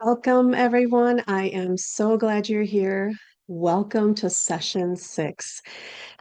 Welcome, everyone. I am so glad you're here. Welcome to session 6.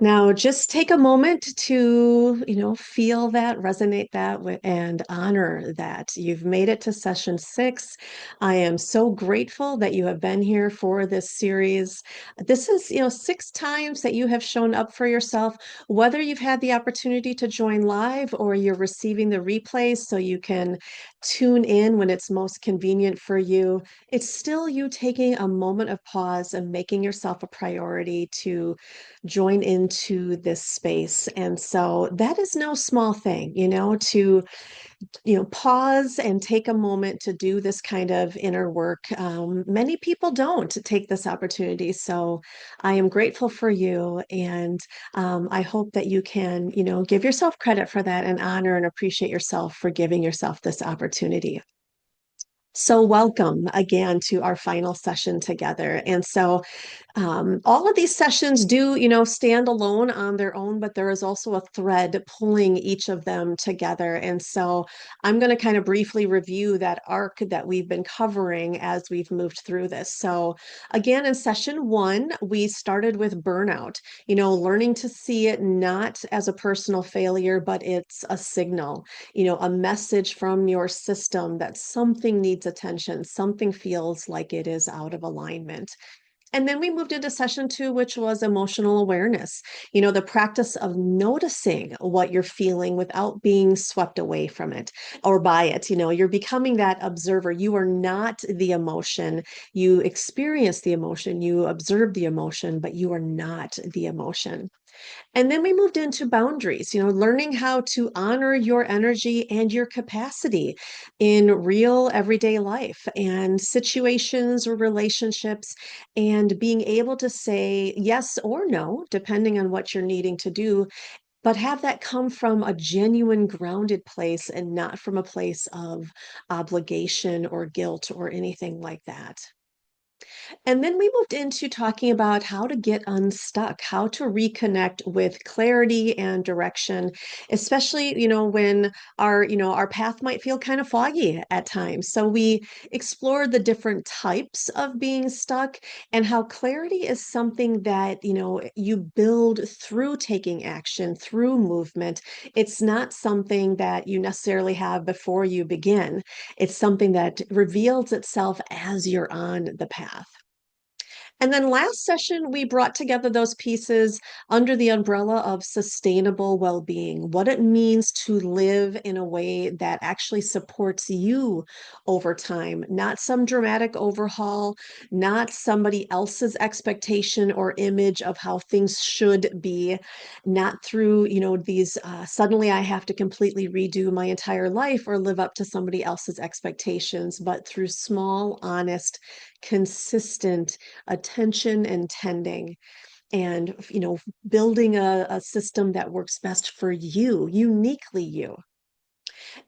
Now, just take a moment to, feel that, resonate that, and honor that. You've made it to session 6. I am so grateful that you have been here for this series. This is, 6 times that you have shown up for yourself, whether you've had the opportunity to join live or you're receiving the replays so you can tune in when it's most convenient for you. It's still you taking a moment of pause and making yourself a priority to join into this space. And so that is no small thing, to pause and take a moment to do this kind of inner work. Many people don't take this opportunity. So I am grateful for you. And I hope that you can, give yourself credit for that and honor and appreciate yourself for giving yourself this opportunity. So, welcome again to our final session together. And so, all of these sessions do, stand alone on their own, but there is also a thread pulling each of them together. And so I'm going to kind of briefly review that arc that we've been covering as we've moved through this. So again, in session 1, we started with burnout, learning to see it not as a personal failure, but it's a signal, a message from your system that something needs attention, something feels like it is out of alignment. And then we moved into session 2, which was emotional awareness, the practice of noticing what you're feeling without being swept away from it or by it. You're becoming that observer. You are not the emotion. You experience the emotion, you observe the emotion, but you are not the emotion. And then we moved into boundaries, learning how to honor your energy and your capacity in real everyday life and situations or relationships, and being able to say yes or no, depending on what you're needing to do, but have that come from a genuine grounded place and not from a place of obligation or guilt or anything like that. And then we moved into talking about how to get unstuck, how to reconnect with clarity and direction, especially, when our path might feel kind of foggy at times. So we explored the different types of being stuck and how clarity is something that, you build through taking action, through movement. It's not something that you necessarily have before you begin. It's something that reveals itself as you're on the path. And then last session, we brought together those pieces under the umbrella of sustainable well being, what it means to live in a way that actually supports you over time, not some dramatic overhaul, not somebody else's expectation or image of how things should be, not through, these suddenly I have to completely redo my entire life or live up to somebody else's expectations, but through small, honest, consistent attention and tending and building a system that works best for you, uniquely you.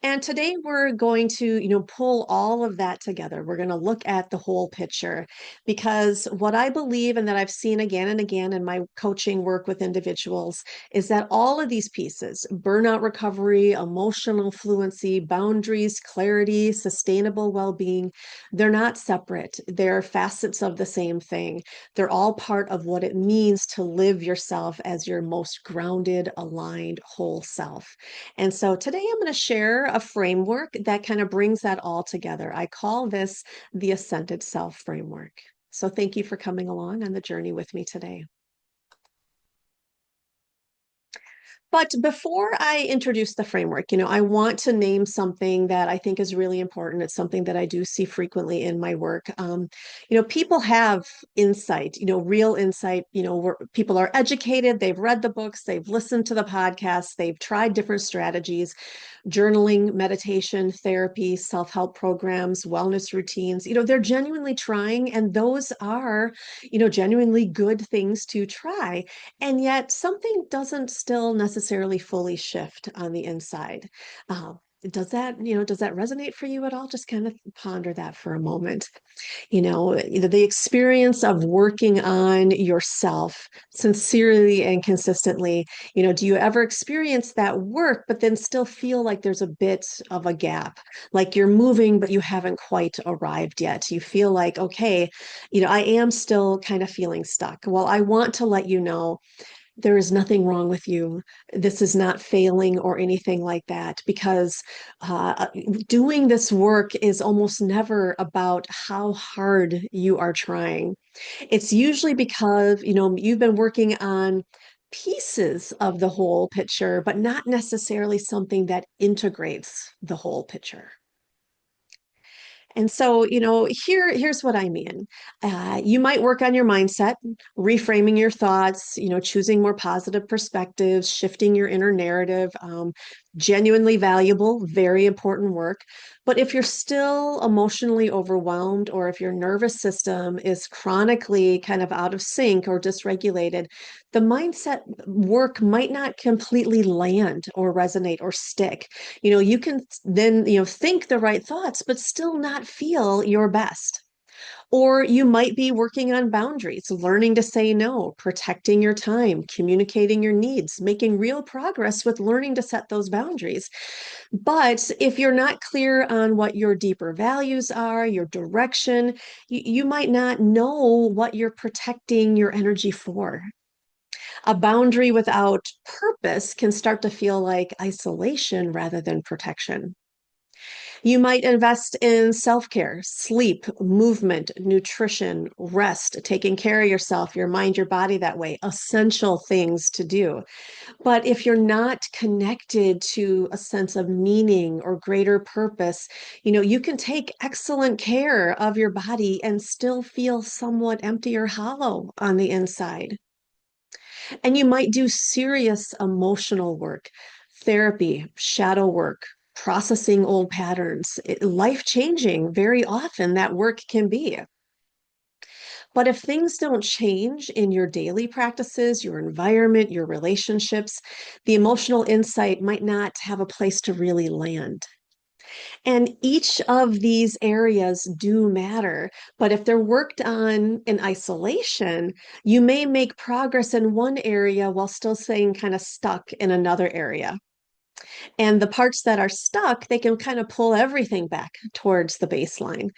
And today we're going to, pull all of that together. We're going to look at the whole picture because what I believe and that I've seen again and again in my coaching work with individuals is that all of these pieces, burnout recovery, emotional fluency, boundaries, clarity, sustainable well-being, they're not separate. They're facets of the same thing. They're all part of what it means to live yourself as your most grounded, aligned, whole self. And so today I'm going to share a framework that kind of brings that all together. I call this the Ascended Self Framework. So thank you for coming along on the journey with me today. But before I introduce the framework, I want to name something that I think is really important. It's something that I do see frequently in my work. People have insight, real insight, where people are educated, they've read the books, they've listened to the podcasts, they've tried different strategies, journaling, meditation, therapy, self-help programs, wellness routines. They're genuinely trying, and those are, genuinely good things to try. And yet something doesn't still necessarily fully shift on the inside. Does that resonate for you at all? Just kind of ponder that for a moment. The experience of working on yourself sincerely and consistently, do you ever experience that work, but then still feel like there's a bit of a gap, like you're moving, but you haven't quite arrived yet? You feel like, okay, I am still kind of feeling stuck. Well, I want to let you know there is nothing wrong with you. This is not failing or anything like that, because doing this work is almost never about how hard you are trying. It's usually because, you've been working on pieces of the whole picture, but not necessarily something that integrates the whole picture. And so, here's what I mean. You might work on your mindset, reframing your thoughts, choosing more positive perspectives, shifting your inner narrative. Genuinely valuable, very important work. But if you're still emotionally overwhelmed, or if your nervous system is chronically kind of out of sync or dysregulated, the mindset work might not completely land or resonate or stick. You can then, think the right thoughts, but still not feel your best. Or you might be working on boundaries, learning to say no, protecting your time, communicating your needs, making real progress with learning to set those boundaries. But if you're not clear on what your deeper values are, your direction, you might not know what you're protecting your energy for. A boundary without purpose can start to feel like isolation rather than protection. You might invest in self care, sleep, movement, nutrition, rest, taking care of yourself, your mind, your body that way, essential things to do. But if you're not connected to a sense of meaning or greater purpose, you can take excellent care of your body and still feel somewhat empty or hollow on the inside. And you might do serious emotional work, therapy, shadow work, processing old patterns. Life changing, very often that work can be. But if things don't change in your daily practices, your environment, your relationships, the emotional insight might not have a place to really land. And each of these areas do matter. But if they're worked on in isolation, you may make progress in one area while still staying kind of stuck in another area. And the parts that are stuck, they can kind of pull everything back towards the baseline.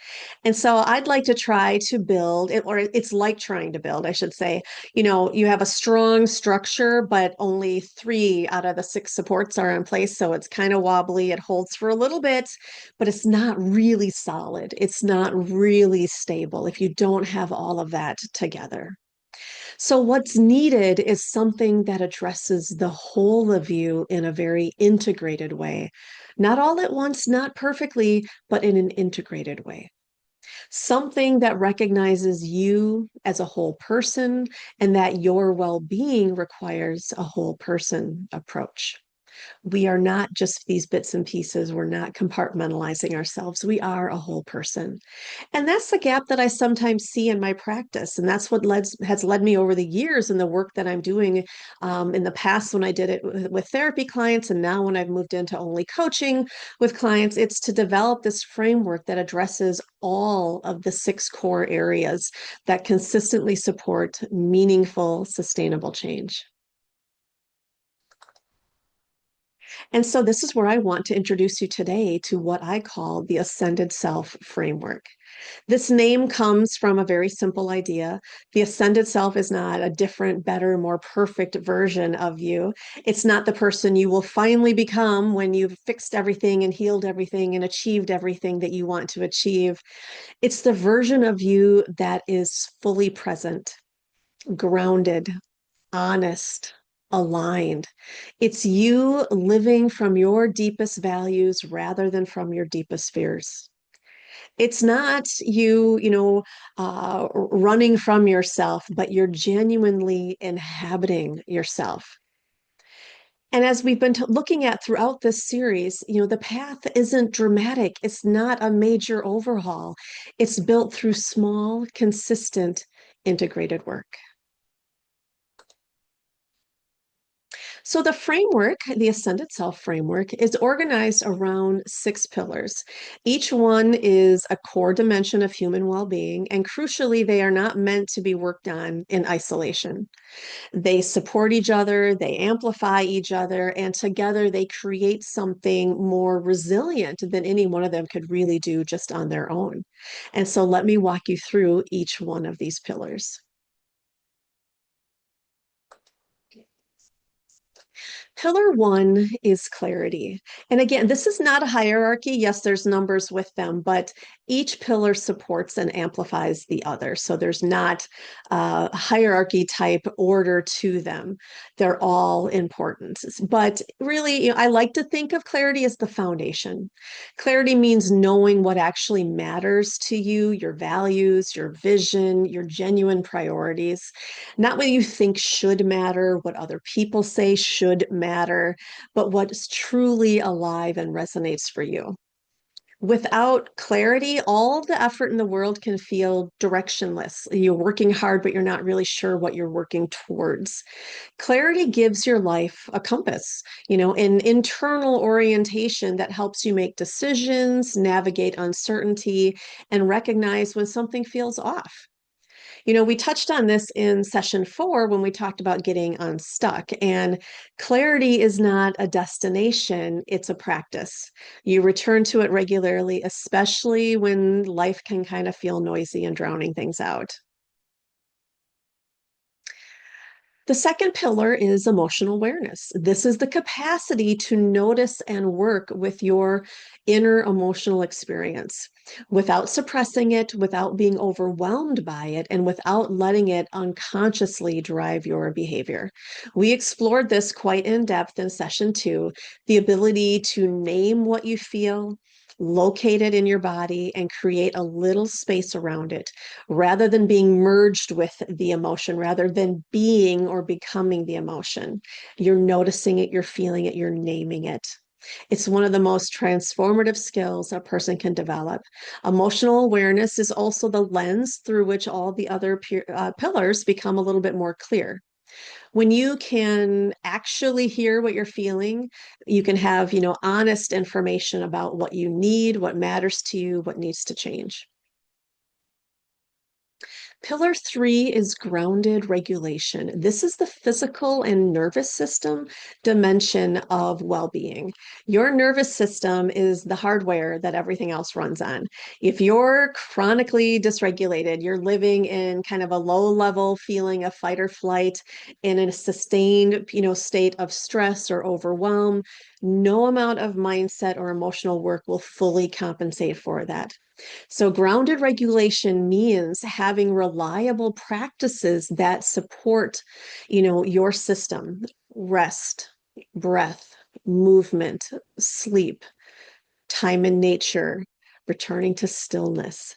And so I'd like to try to build it, or it's like trying to build, I should say. You have a strong structure, but only 3 out of the 6 supports are in place. So it's kind of wobbly. It holds for a little bit, but it's not really solid. It's not really stable if you don't have all of that together. So, what's needed is something that addresses the whole of you in a very integrated way. Not all at once, not perfectly, but in an integrated way. Something that recognizes you as a whole person and that your well being requires a whole person approach. We are not just these bits and pieces. We're not compartmentalizing ourselves. We are a whole person. And that's the gap that I sometimes see in my practice. And that's what has led me over the years in the work that I'm doing, in the past when I did it with therapy clients. And now when I've moved into only coaching with clients, it's to develop this framework that addresses all of the 6 core areas that consistently support meaningful, sustainable change. And so this is where I want to introduce you today to what I call the Ascended Self Framework. This name comes from a very simple idea. The ascended self is not a different, better, more perfect version of you. It's not the person you will finally become when you've fixed everything and healed everything and achieved everything that you want to achieve. It's the version of you that is fully present, grounded, honest, aligned. It's you living from your deepest values rather than from your deepest fears. It's not you, running from yourself, but you're genuinely inhabiting yourself. And as we've been looking at throughout this series, the path isn't dramatic. It's not a major overhaul. It's built through small, consistent, integrated work. So the framework, the Ascended Self framework, is organized around six pillars. Each one is a core dimension of human well-being, and crucially, they are not meant to be worked on in isolation. They support each other, they amplify each other, and together they create something more resilient than any one of them could really do just on their own. And so let me walk you through each one of these pillars. Pillar one is clarity. And again, this is not a hierarchy. Yes, there's numbers with them, but each pillar supports and amplifies the other. So there's not a hierarchy type order to them. They're all important. But really, I like to think of clarity as the foundation. Clarity means knowing what actually matters to you, your values, your vision, your genuine priorities, not what you think should matter, what other people say should matter, but what's truly alive and resonates for you. Without clarity, all the effort in the world can feel directionless. You're working hard, but you're not really sure what you're working towards. Clarity gives your life a compass, an internal orientation that helps you make decisions, navigate uncertainty, and recognize when something feels off. We touched on this in session 4 when we talked about getting unstuck. And clarity is not a destination, it's a practice. You return to it regularly, especially when life can kind of feel noisy and drowning things out. The second pillar is emotional awareness. This is the capacity to notice and work with your inner emotional experience without suppressing it, without being overwhelmed by it, and without letting it unconsciously drive your behavior. We explored this quite in depth in session 2, the ability to name what you feel, locate it in your body, and create a little space around it rather than being merged with the emotion, rather than being or becoming the emotion. You're noticing it, you're feeling it, you're naming it. It's one of the most transformative skills a person can develop. Emotional awareness is also the lens through which all the other pillars become a little bit more clear. When you can actually hear what you're feeling, you can have, honest information about what you need, what matters to you, what needs to change. Pillar 3 is grounded regulation. This is the physical and nervous system dimension of well being. Your nervous system is the hardware that everything else runs on. If you're chronically dysregulated, you're living in kind of a low level feeling of fight or flight in a sustained, state of stress or overwhelm, no amount of mindset or emotional work will fully compensate for that. So, grounded regulation means having reliable practices that support, your system, rest, breath, movement, sleep, time in nature, returning to stillness.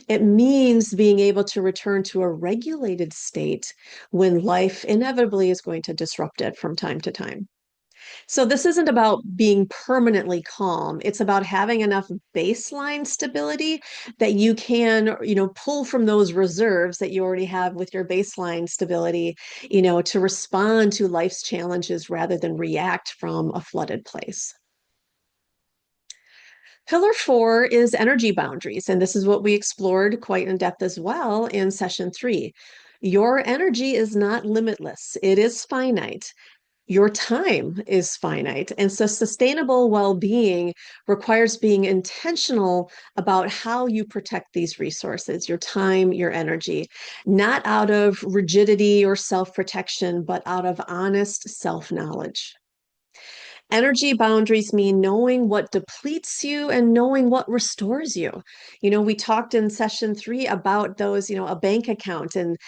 It means being able to return to a regulated state when life inevitably is going to disrupt it from time to time. So this isn't about being permanently calm. It's about having enough baseline stability that you can, pull from those reserves that you already have with your baseline stability, to respond to life's challenges rather than react from a flooded place. Pillar 4 is energy boundaries, and this is what we explored quite in depth as well in session 3. Your energy is not limitless, it is finite. Your time is finite. And so sustainable well-being requires being intentional about how you protect these resources, your time, your energy, not out of rigidity or self-protection, but out of honest self-knowledge. Energy boundaries mean knowing what depletes you and knowing what restores you. We talked in session 3 about those, a bank account and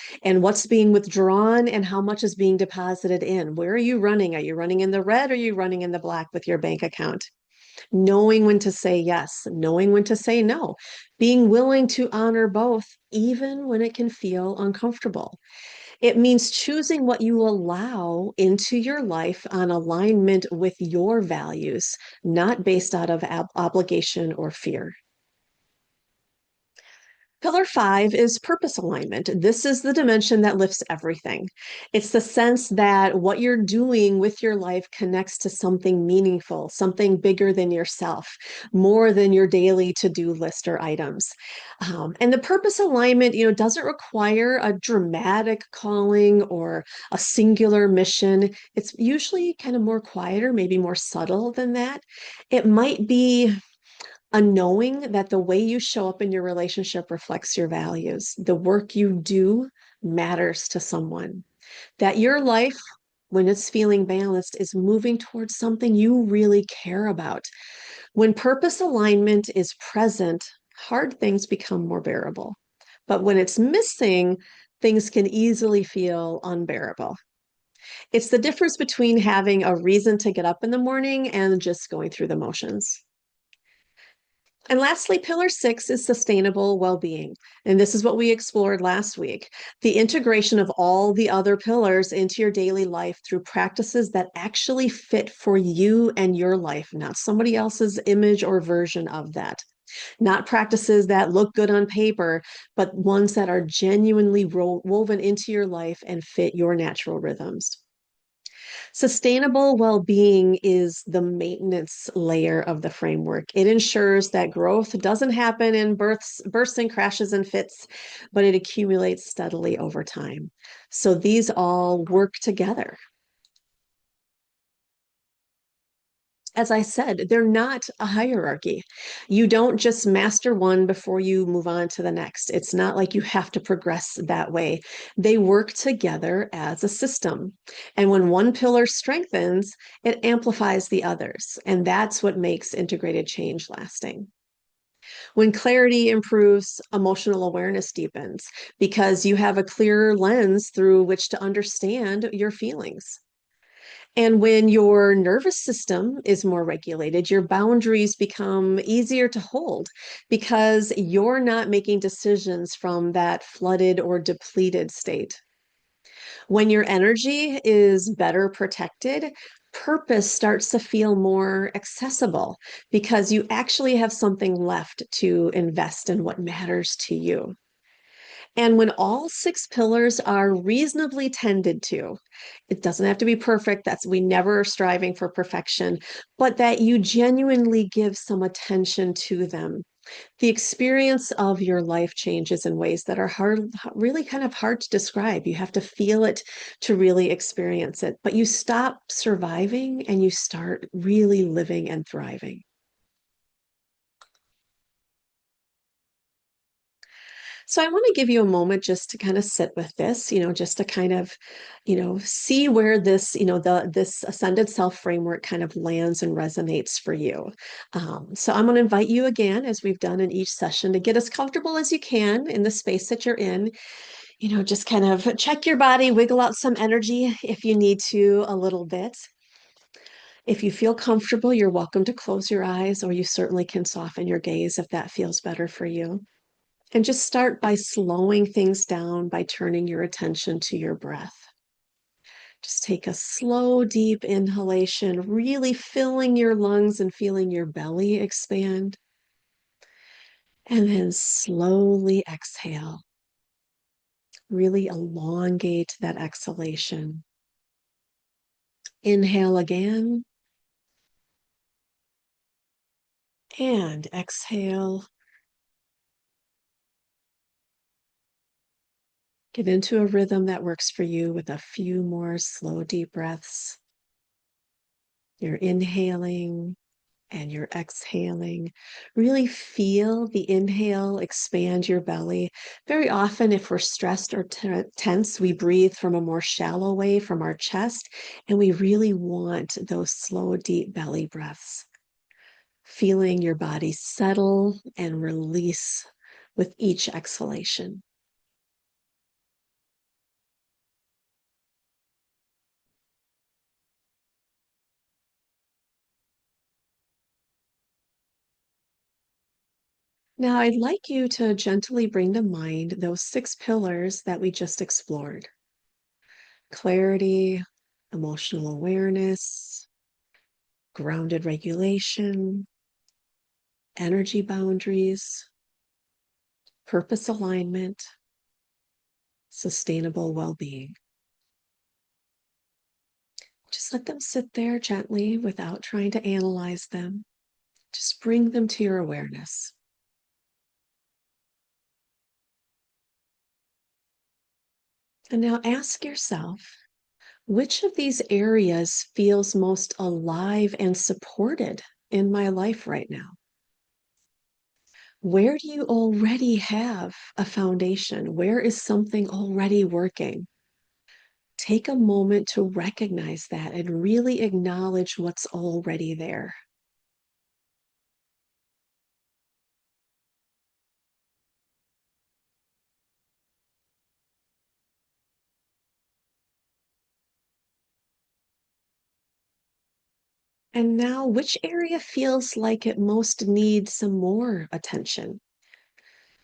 what's being withdrawn and how much is being deposited in. Where are you running? Are you running in the red or are you running in the black with your bank account? Knowing when to say yes, knowing when to say no, being willing to honor both, even when it can feel uncomfortable. It means choosing what you allow into your life on alignment with your values, not based out of obligation or fear. Pillar five is purpose alignment. This is the dimension that lifts everything. It's the sense that what you're doing with your life connects to something meaningful, something bigger than yourself, more than your daily to-do list or items. And the purpose alignment, doesn't require a dramatic calling or a singular mission. It's usually kind of more quieter, maybe more subtle than that. It might be a knowing that the way you show up in your relationship reflects your values. The work you do matters to someone. That your life, when it's feeling balanced, is moving towards something you really care about. When purpose alignment is present, hard things become more bearable. But when it's missing, things can easily feel unbearable. It's the difference between having a reason to get up in the morning and just going through the motions. And lastly, pillar six is sustainable well-being. And this is what we explored last week. The integration of all the other pillars into your daily life through practices that actually fit for you and your life, not somebody else's image or version of that. Not practices that look good on paper, but ones that are genuinely woven into your life and fit your natural rhythms. Sustainable well-being is the maintenance layer of the framework. It ensures that growth doesn't happen in bursts and crashes and fits, but it accumulates steadily over time. So these all work together. As I said, they're not a hierarchy. You don't just master one before you move on to the next. It's not like you have to progress that way. They work together as a system. And when one pillar strengthens, it amplifies the others. And that's what makes integrated change lasting. When clarity improves, emotional awareness deepens because you have a clearer lens through which to understand your feelings. And when your nervous system is more regulated, your boundaries become easier to hold because you're not making decisions from that flooded or depleted state. When your energy is better protected, purpose starts to feel more accessible because you actually have something left to invest in what matters to you. And when all six pillars are reasonably tended to, it doesn't have to be perfect. We never are striving for perfection, but that you genuinely give some attention to them. The experience of your life changes in ways that are really kind of hard to describe. You have to feel it to really experience it, but you stop surviving and you start really living and thriving. So I want to give you a moment just to kind of sit with this, just to kind of, see where this, this ascended self framework kind of lands and resonates for you. So I'm going to invite you again, as we've done in each session, to get as comfortable as you can in the space that you're in. Just kind of check your body, wiggle out some energy if you need to a little bit. If you feel comfortable, you're welcome to close your eyes, or you certainly can soften your gaze if that feels better for you. And just start by slowing things down by turning your attention to your breath. Just take a slow, deep inhalation, really filling your lungs and feeling your belly expand. And then slowly exhale. Really elongate that exhalation. Inhale again. And exhale. Get into a rhythm that works for you with a few more slow, deep breaths. You're inhaling and you're exhaling. Really feel the inhale expand your belly. Very often, if we're stressed or tense, we breathe from a more shallow way from our chest, and we really want those slow, deep belly breaths. Feeling your body settle and release with each exhalation. Now, I'd like you to gently bring to mind those six pillars that we just explored: clarity, emotional awareness, grounded regulation, energy boundaries, purpose alignment, sustainable well-being. Just let them sit there gently without trying to analyze them. Just bring them to your awareness. And now ask yourself, which of these areas feels most alive and supported in my life right now? Where do you already have a foundation? Where is something already working? Take a moment to recognize that and really acknowledge what's already there. And now, which area feels like it most needs some more attention?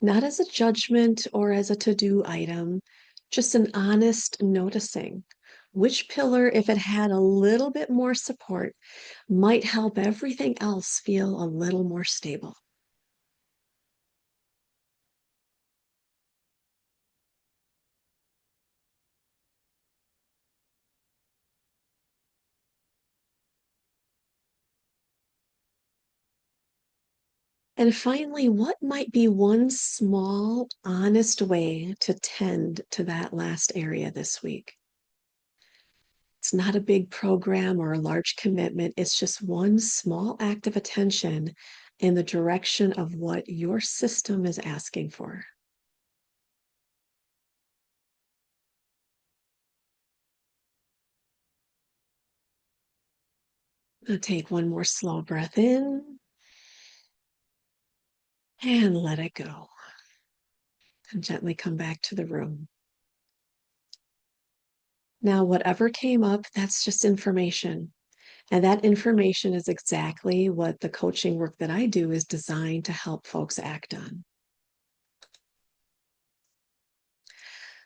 Not as a judgment or as a to-do item, just an honest noticing. Which pillar, if it had a little bit more support, might help everything else feel a little more stable? And finally, what might be one small, honest way to tend to that last area this week? It's not a big program or a large commitment. It's just one small act of attention in the direction of what your system is asking for. Now take one more slow breath in and let it go. And gently come back to the room. Now, whatever came up, that's just information. And that information is exactly what the coaching work that I do is designed to help folks act on.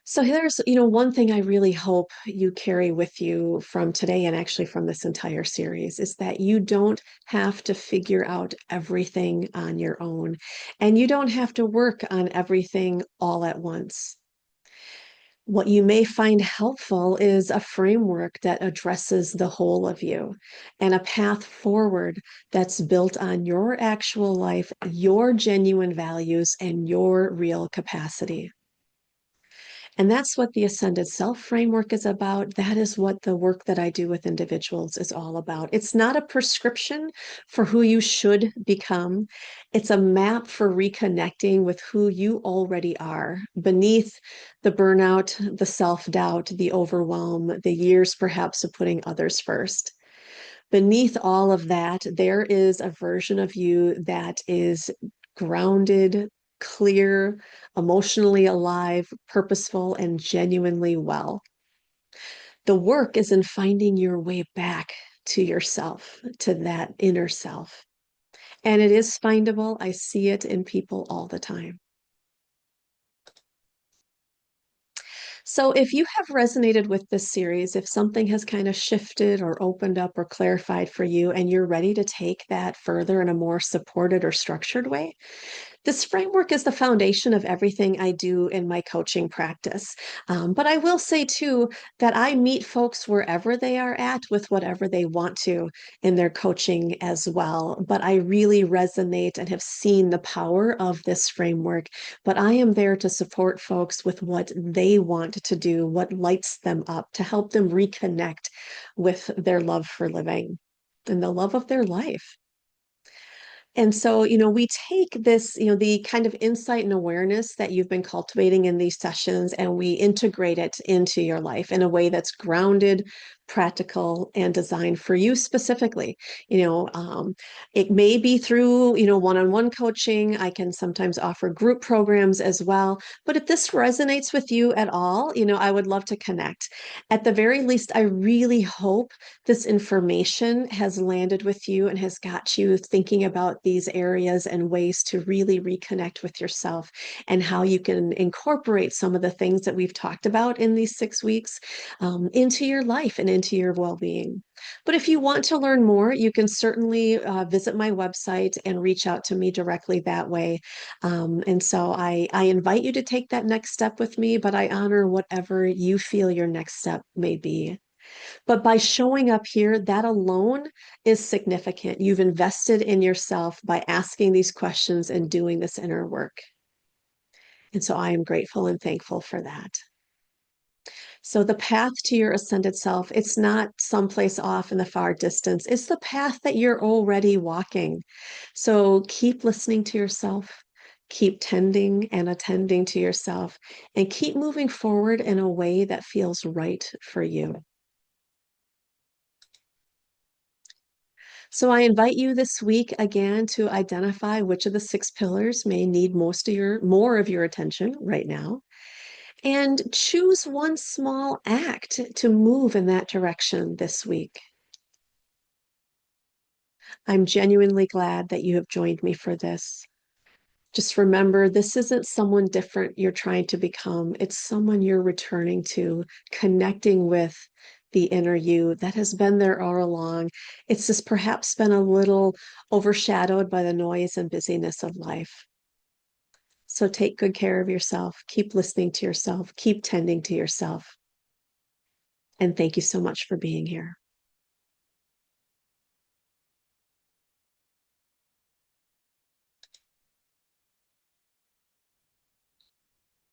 So here's, one thing I really hope you carry with you from today and actually from this entire series is that you don't have to figure out everything on your own, and you don't have to work on everything all at once. What you may find helpful is a framework that addresses the whole of you and a path forward that's built on your actual life, your genuine values, and your real capacity. And that's what the Ascended Self framework is about. That is what the work that I do with individuals is all about. It's not a prescription for who you should become, it's a map for reconnecting with who you already are beneath the burnout, the self doubt, the overwhelm, the years perhaps of putting others first. Beneath all of that, there is a version of you that is grounded, clear, emotionally alive, purposeful, and genuinely well. The work is in finding your way back to yourself, to that inner self. And it is findable. I see it in people all the time. So, if you have resonated with this series, if something has kind of shifted or opened up or clarified for you, and you're ready to take that further in a more supported or structured way, this framework is the foundation of everything I do in my coaching practice. But I will say too that I meet folks wherever they are at with whatever they want to in their coaching as well. But I really resonate and have seen the power of this framework. But I am there to support folks with what they want to do, what lights them up, to help them reconnect with their love for living and the love of their life. And so, we take this, the kind of insight and awareness that you've been cultivating in these sessions, and we integrate it into your life in a way that's grounded, practical, and designed for you specifically. It may be through, one-on-one coaching. I can sometimes offer group programs as well. But if this resonates with you at all, I would love to connect. At the very least, I really hope this information has landed with you and has got you thinking about these areas and ways to really reconnect with yourself and how you can incorporate some of the things that we've talked about in these 6 weeks into your life and into your well-being. But if you want to learn more, you can certainly visit my website and reach out to me directly that way. And so I invite you to take that next step with me, but I honor whatever you feel your next step may be. But by showing up here, that alone is significant. You've invested in yourself by asking these questions and doing this inner work. And so I am grateful and thankful for that. So the path to your ascended self, it's not someplace off in the far distance. It's the path that you're already walking. So keep listening to yourself, keep tending and attending to yourself, and keep moving forward in a way that feels right for you. So I invite you this week again to identify which of the six pillars may need more of your attention right now, and choose one small act to move in that direction this week. I'm genuinely glad that you have joined me for this. Just remember, this isn't someone different you're trying to become. It's someone you're returning to, connecting with the inner you that has been there all along. It's just perhaps been a little overshadowed by the noise and busyness of life. So take good care of yourself. Keep listening to yourself. Keep tending to yourself. And thank you so much for being here.